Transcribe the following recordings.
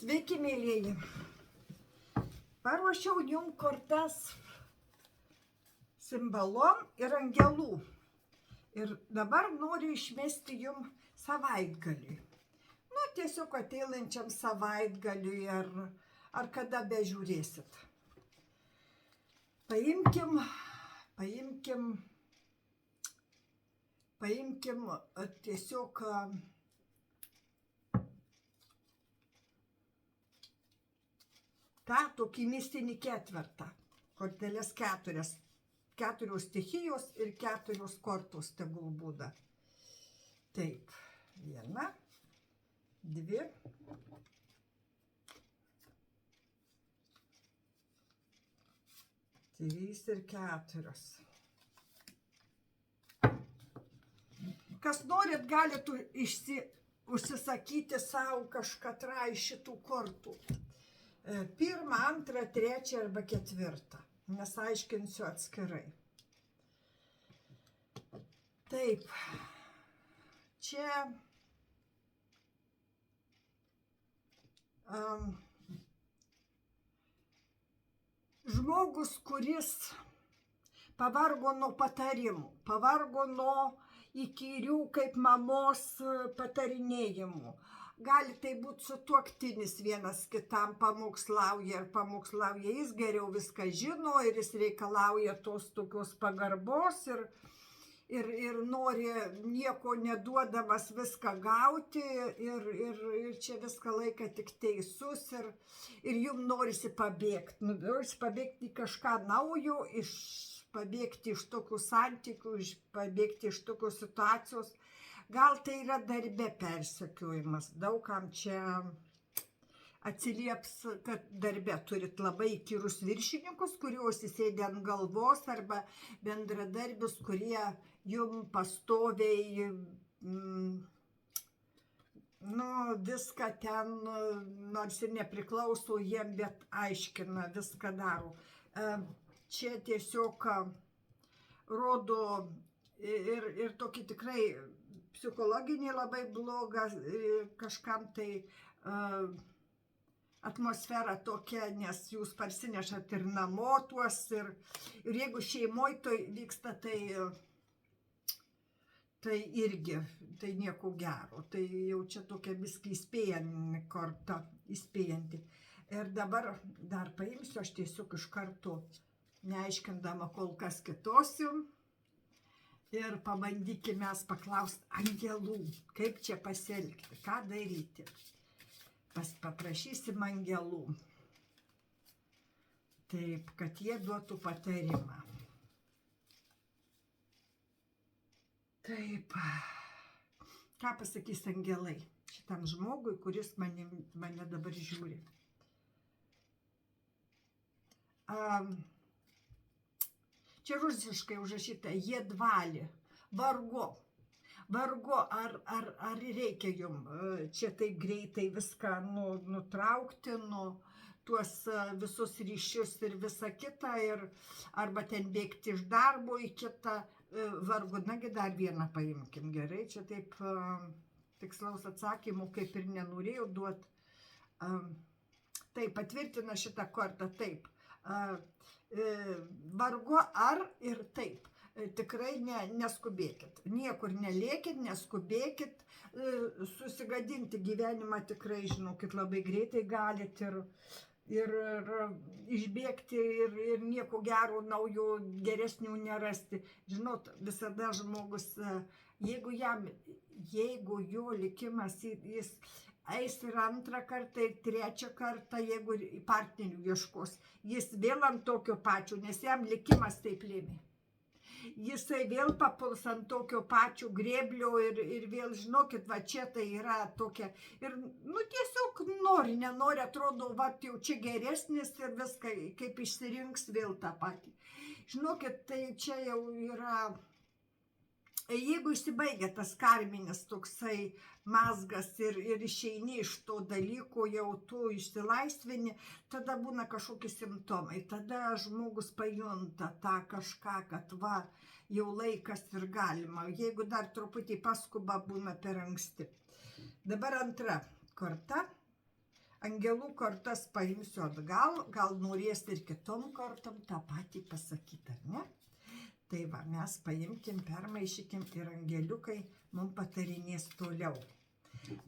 Sveiki, mėlyjeji. Paruošiau jum kortas simbolom ir angelų. Ir dabar noriu išmesti jum savaitgaliui. Tiesiog ateinančiam savaitgaliui ar kada bežiūrėsit. Paimkim tiesiog tą tokį mistinį ketvertą. Korteles keturios stichijos ir 4 kortos tegul būna. Taip, 1, 2, 3 ir 4. Kas norit, galit užsisakyti savo kažkatrą iš šitų kortų. 1, 2, 3 arba 4, nes aiškinsiu atskirai. Taip, čia žmogus, kuris pavargo nuo patarimų, pavargo nuo įkyrių kaip mamos patarinėjimų. Gali tai būti sutuoktinis, vienas kitam pamokslauja. Jis geriau viską žino ir jis reikalauja tos tokios pagarbos ir nori nieko neduodamas viską gauti ir čia viską laiką tik teisus ir jum norisi pabėgti. Norisi pabėgti į kažką naujo, pabėgti iš tokių santykių, pabėgti iš tokios situacijos. Gal tai yra darbe persekiojimas. Daugam čia atsilieps, kad darbe turit labai įkyrus viršininkus, kuriuos įsėdė ant galvos, arba bendradarbius, kurie jum pastoviai viską ten, nors ir nepriklauso jiem, bet aiškina, viską daro. Čia tiesiog rodo ir tokį tikrai psichologinį labai blogą kažkam tai atmosfera tokia, nes jūs parsinešat ir namo tuos ir jeigu šeimoj tai vyksta, tai irgi, tai nieko gero. Tai jau čia tokia biskį įspėjanti korta, įspėjanti. Ir dabar dar paimsiu, aš tiesiog iš karto neaiškindama kol kas kitos jums. Ir pabandykime mes paklausti angelų, kaip čia pasielgti, ką daryti. Paprašysim angelų. Taip, kad jie duotų patarimą. Taip, ką pasakys angelai šitam žmogui, kuris mane dabar žiūri. Čia rusiškai užrašyta jedvali, vargu, ar reikia jum čia taip greitai viską nutraukti, tuos visus ryšius ir visą kitą, arba ten bėgti iš darbo į kitą, vargu, nagi dar vieną paimkim, gerai, čia taip tikslaus atsakymų kaip ir nenorėjau duoti. Taip, patvirtina šitą kortą, taip. Vargu ar ir taip. Tikrai neskubėkit. Niekur nelėkit, neskubėkit. Susigadinti gyvenimą tikrai, žinokit, labai greitai galit ir išbėgti ir nieko gero, naujo, geresnių nerasti. Žinot, visada žmogus, jeigu jo likimas, jis eis ir 2 kartą, ir 3 kartą, jeigu partnerių ieškos. Jis vėl ant tokio pačio, nes jam likimas taip lėmė. Jisai vėl papuls ant tokio pačio grėblio ir vėl, žinokit, va čia tai yra tokia. Ir, tiesiog nenori, atrodo, va, jau čia geresnis ir viską, kaip išsirinks vėl tą patį. Žinokit, tai čia jau yra. Jeigu išsibaigia tas karminis toksai mazgas ir išeini iš to dalyko, jau tu išsilaisvini, tada būna kažkokie simptomai. Tada žmogus pajunta tą kažką, kad va, jau laikas ir galima. Jeigu dar truputį paskuba, būna per anksti. Dabar antra korta. Angelų kortas paimsiu atgal, gal norės ir kitom kortom tą patį pasakyti, ar ne? Tai va, mes paimkim, permaišykim ir angeliukai mums patarinės toliau.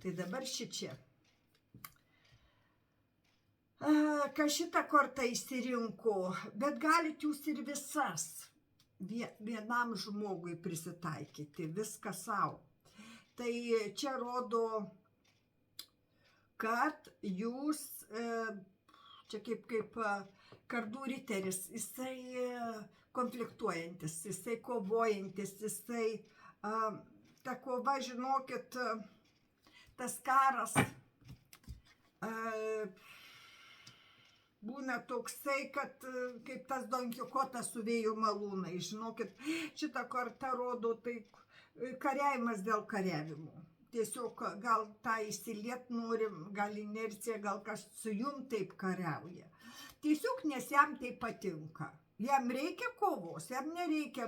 Tai dabar šičia. Ką šitą kortą įsirinko, bet galit jūs ir visas vienam žmogui prisitaikyti, viską savo. Tai čia rodo, kad jūs, čia kaip kardų riteris, jisai konfliktuojantis, jisai kovojantis, jisai, ta kova, žinokit, tas karas būna toksai, kad kaip tas Don Kichotas su vėjo malūnai, žinokit, šitą kortą rodo, tai kariavimas dėl kariavimo. Tiesiog gal tą įsiliet norim, gal inercija, gal kas su jum taip kariauja. Tiesiog nes jam tai patinka. Jam reikia kovos, jam nereikia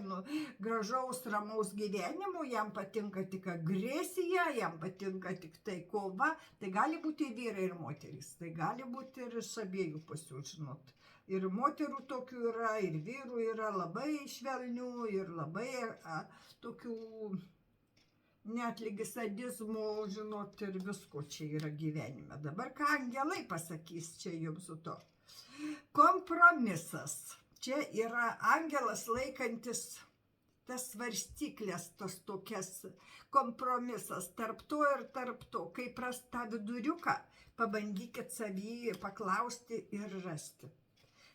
gražaus, ramaus gyvenimo, jam patinka tik agresija, jam patinka tik tai kova. Tai gali būti vyrai ir moterys, tai gali būti ir iš abiejų pusių, žinot. Ir moterų tokių yra, ir vyrų yra labai švelnių, ir labai tokių netligi sadizmo, žinot, ir visko čia yra gyvenime. Dabar ką angelai pasakys čia jums su to? Kompromisas. Čia yra angelas laikantis tas svarstyklės, tas tokias kompromisas tarp to ir tarp to. Kaip rast tą viduriuką, pabandykit savį paklausti ir rasti.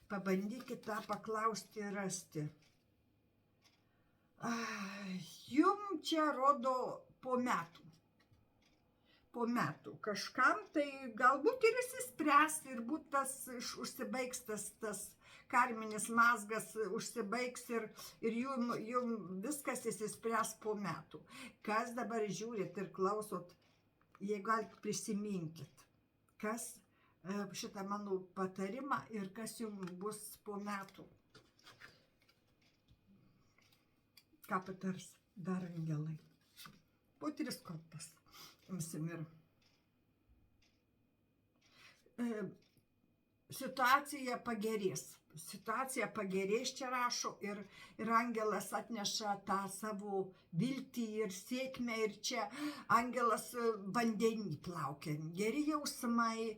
Pabandykit tą paklausti ir rasti. Jum čia rodo po metų. Po metų. Kažkam tai galbūt ir įsispręs ir būt tas užsibaigs tas karminis mazgas, užsibaigs ir jum viskas įsispręs po metų. Kas dabar žiūrit ir klausot, jei galit prisiminkit, kas šitą mano patarimą ir kas jums bus po metų. Ką patars dar angelai? Po 3 kortas. Imsim ir situacija pagerės. Situacija pagerės, čia rašo, ir angelas atneša tą savo viltį ir sėkmę, ir čia angelas vandenį plaukia. Geri jausmai,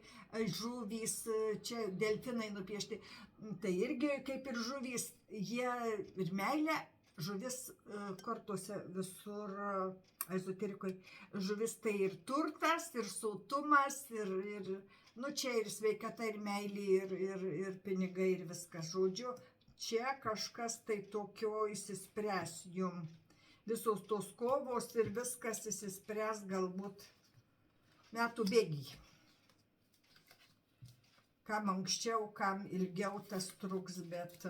žuvys, čia delfinai nupiešti. Tai irgi kaip ir žuvys, jie ir meilė. Žuvis kortose visur, ezoterikoje, žuvis tai ir turtas, ir sotumas, ir čia ir sveikata, ir meilė, ir pinigai, ir viskas. Žodžiu, čia kažkas tai tokio įsispręs jum. Visos tos kovos ir viskas įsispręs galbūt metų bėgyje. Kam anksčiau, kam ilgiau tas truks, bet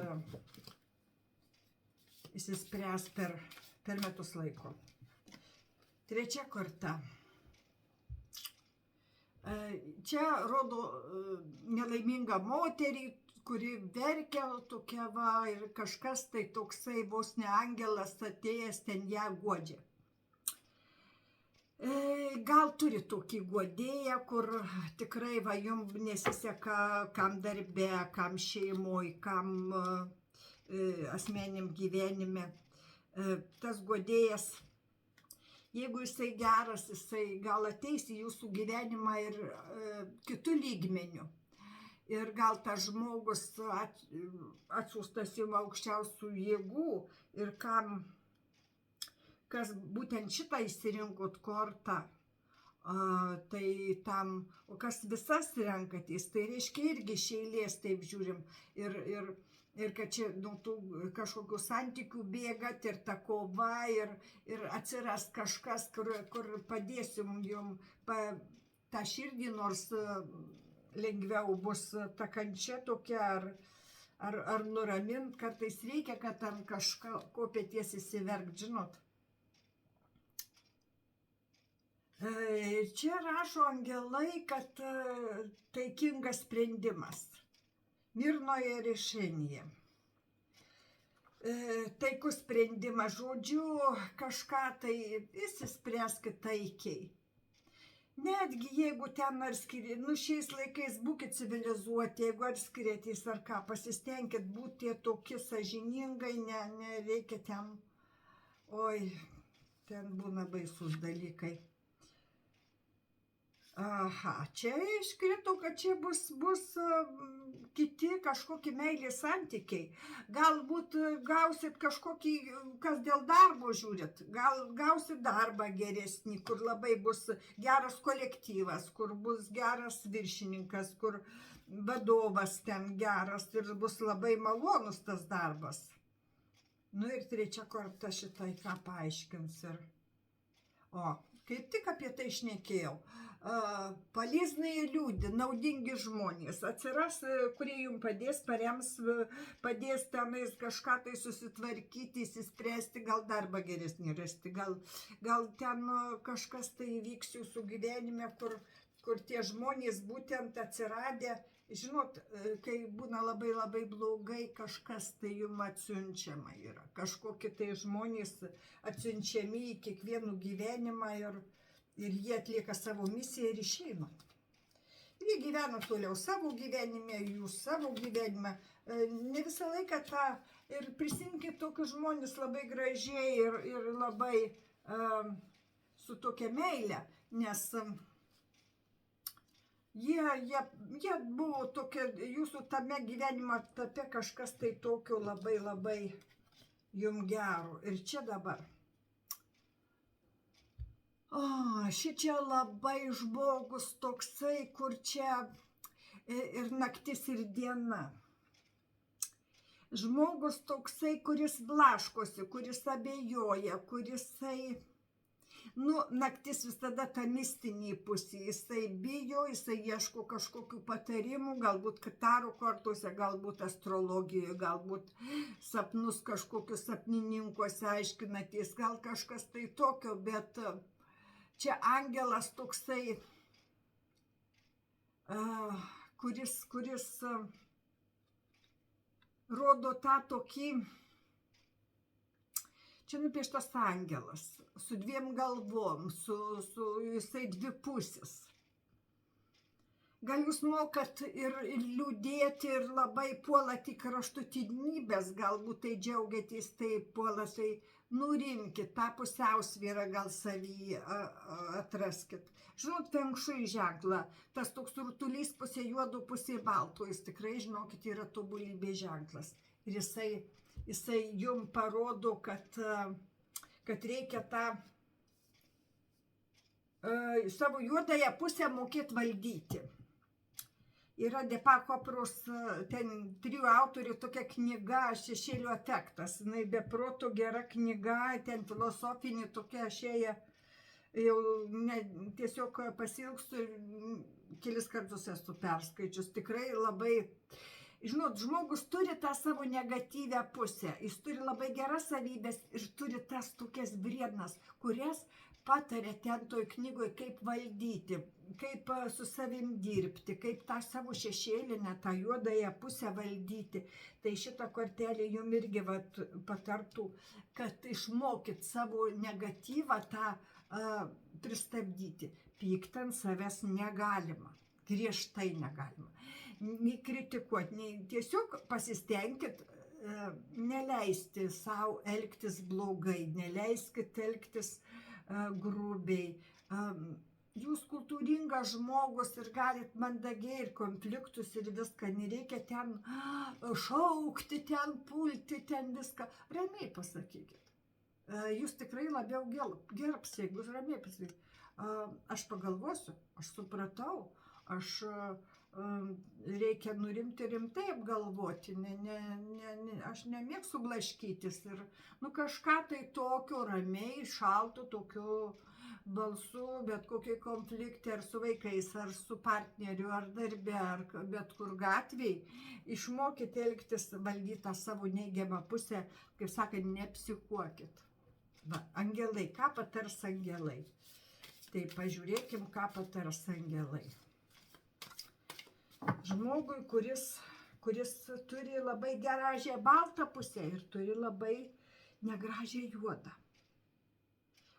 įsispręs per metus laiko. 3 korta. Čia rodo nelaimingą moterį, kuri verkia tokia va, ir kažkas tai toksai vos ne angelas atėjęs ten ją guodžia. Gal turi tokį guodėją, kur tikrai va jums nesiseka, kam darbe, kam šeimoj, kam asmeniniam gyvenime. Tas guodėjas, jeigu jisai geras, jisai gal ateis į jūsų gyvenimą ir kitų lygmenių. Ir gal tas žmogus atsiųstas jums aukščiausių jėgų ir kas būtent šitą išsirinkot kortą, tai tam, o kas visas renkatės, tai reiškia irgi iš eilės, taip žiūrim, ir kad čia nuo tų kažkokių santykių bėgat, ir ta kova, ir atsiras kažkas, kur padėsim jum tą širdį, nors lengviau bus ta kančia tokia, ar nuramint, kartais reikia, kad ant kažko peties įsiverkt, žinot. Čia rašo angelai, kad taikingas sprendimas. Mirnoje решение. Taikus sprendimas, žodžiu, kažką tai įsispręskit taikiai. Netgi jeigu ten ar skiri, nu šiais laikais būkit civilizuoti, jeigu ar skiriatės ar ką, pasistengkit būti tokie sąžiningai, nereikia ten, oi, ten būna baisus dalykai. Aha, čia iškrito, kad čia bus kiti kažkokie meilės santykiai. Galbūt gausit kažkokį, kas dėl darbo žiūrit, gal gausit darbą geresnį, kur labai bus geras kolektyvas, kur bus geras viršininkas, kur vadovas ten geras ir bus labai malonus tas darbas. Nu ir trečia kartą šitai ką paaiškins ir... O, kaip tik apie tai šnekėjau. Paliznai liūdi, naudingi žmonės. Atsiras, kurie jums padės, parems, padės tenais kažką tai susitvarkyti, įsispręsti, gal darbą geresnį rasti, gal ten kažkas tai įvyks jūsų gyvenime, kur tie žmonės būtent atsiradę. Žinot, kai būna labai labai blogai, kažkas tai jums atsiunčiama yra. Kažkokie tai žmonės atsiunčiami į kiekvienų gyvenimą ir jie atlieka savo misiją ir išeina. Ir jie gyvena toliau savo gyvenime, jūs savo gyvenime. Ne visą laiką tą ir prisimkit tokius žmonės labai gražiai ir labai su tokia meile, nes jie buvo tokie, jūsų tame gyvenimo etape kažkas tai tokio labai labai jums gero. Ir čia dabar. Šičia labai žmogus toksai, kur čia ir naktis ir diena. Žmogus toksai, kuris blaškosi, kuris abejoja, kurisai... naktis visada ta mistinė pusė, jisai bijo, jisai ieško kažkokių patarimų, galbūt tarot kortuose, galbūt astrologijoje, galbūt sapnus kažkokius sapnininkuose aiškinatės, gal kažkas tai tokio, bet čia angelas toksai, kuris rodo tą tokį, čia nupieštas angelas, su dviem galvom, jisai dvipusis. Gal jūs mokat ir liūdėti, ir labai puolat į kraštutinybės, galbūt tai džiaugiatės, tai puolat, tai nurimkit, tą pusiausvyrą gal savy atraskit. Žinot, feng shui ženklą, tas toks rutulys pusė juodo, pusė balto, jis tikrai, žinokit, yra tobulybės ženklas. Ir jisai jums parodo, kad reikia tą savo juodąją pusę mokėti valdyti. Yra Depako Pros, ten 3 autorių tokia knyga Šešėlio efektas. Jinai be proto gera knyga, ten filosofinė tokia, aš ją jau tiesiog pasilgstu ir kelis kartus esu perskaičius. Tikrai labai... Žinot, žmogus turi tą savo negatyvę pusę, jis turi labai geras savybės ir turi tas tokias briednas, kurias patarė ten toj knygoje, kaip valdyti, kaip su savim dirbti, kaip tą savo šešėlinę, tą juodąją pusę valdyti. Tai šitą kortelę jums irgi patartų, kad išmokyt savo negatyvą tą pristabdyti. Pykti ant savęs negalima, griežtai negalima. Nei kritikuoti, nei tiesiog pasistengkit neleisti savo elgtis blogai, neleiskit elgtis grubiai. Jūs kultūringas žmogus ir galit mandagiai ir konfliktus ir viską, nereikia ten šaukti, ten pulti, ten viską. Ramiai pasakykit. Jūs tikrai labiau gerbs, jeigu jūs ramiai pasakykit. Aš pagalvosiu, aš supratau, reikia nurimti rimtai apgalvoti, aš nemėgstu blaškytis ir kažką tai tokio ramiai, šalto, tokio balsu, bet kokie konfliktai ar su vaikais, ar su partneriu, ar darbe, ar bet kur gatvėj, išmokite elgtis, valdyti savo neigiamą pusę, kaip sakant, nepsichuokit. Angelai, ką patars angelai? Tai pažiūrėkim, ką patars angelai. Žmogui, kuris turi labai gražią baltą pusę ir turi labai negražią juodą.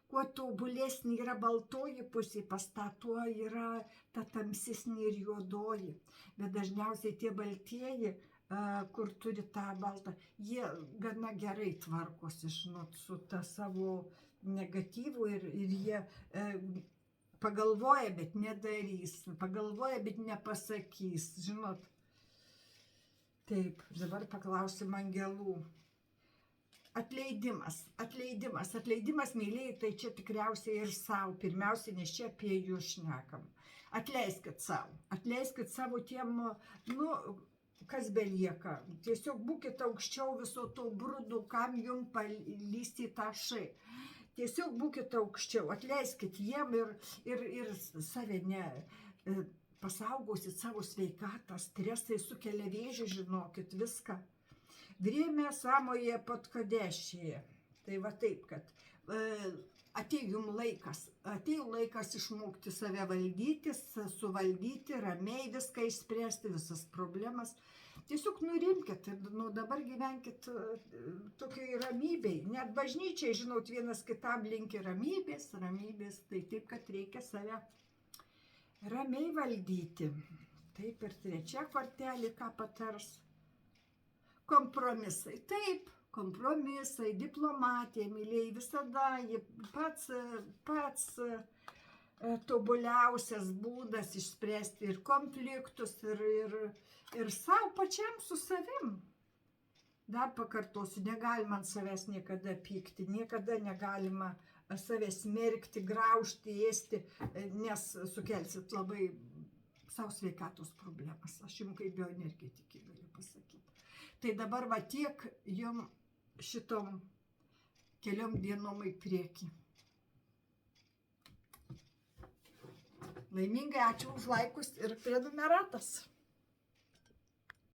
kuo tobulesnė yra baltoji pusė pas tą, tuo yra ta tamsesnė ir juodoji. Bet dažniausiai tie baltieji, kur turi tą baltą, jie gana gerai tvarkosi, žinot, su ta savo negatyvu ir jie pagalvoja, bet nedarys, pagalvoja, bet nepasakys, žinot. Taip, dabar paklausim angelų. Atleidimas, mėlyjei, tai čia tikriausiai ir savo, pirmiausia, nes čia apie jūs šnekam. Atleiskit savo tiem, kas belieka. Tiesiog būkite aukščiau viso to brudo, kam jums palysti į tą šai. Tiesiog būkite aukščiau, atleiskit jiem ir save pasaugosit savo sveikatą, stresai sukelia vėžį, žinokit, viską. Время самое подходящее. Tai va taip, kad atėjo laikas išmokti save valdyti, suvaldyti, ramiai viską išspręsti, visas problemas. Tiesiog nurimkit ir dabar gyvenkit tokiai ramybei. Net bažnyčiai, žinot, vienas kitam linki ramybės, tai taip, kad reikia save ramiai valdyti. Taip, ir trečia kortelė, ką patars. Kompromisai. Taip, kompromisai, diplomatija, mėlyjei, visada pats tobuliausias būdas išspręsti ir konfliktus, ir savo pačiam su savim. Dar pakartosiu, negalima ant savęs niekada pykti, niekada negalima savęs smerkti, graužti, ėsti, nes sukelsit labai savo sveikatos problemas. Aš jums kaip bioenergetikė galiu pasakyti. Tai dabar va tiek jums šitom keliom dienom į priekį. Laimingai, ačiū už laikus ir prenumeratas.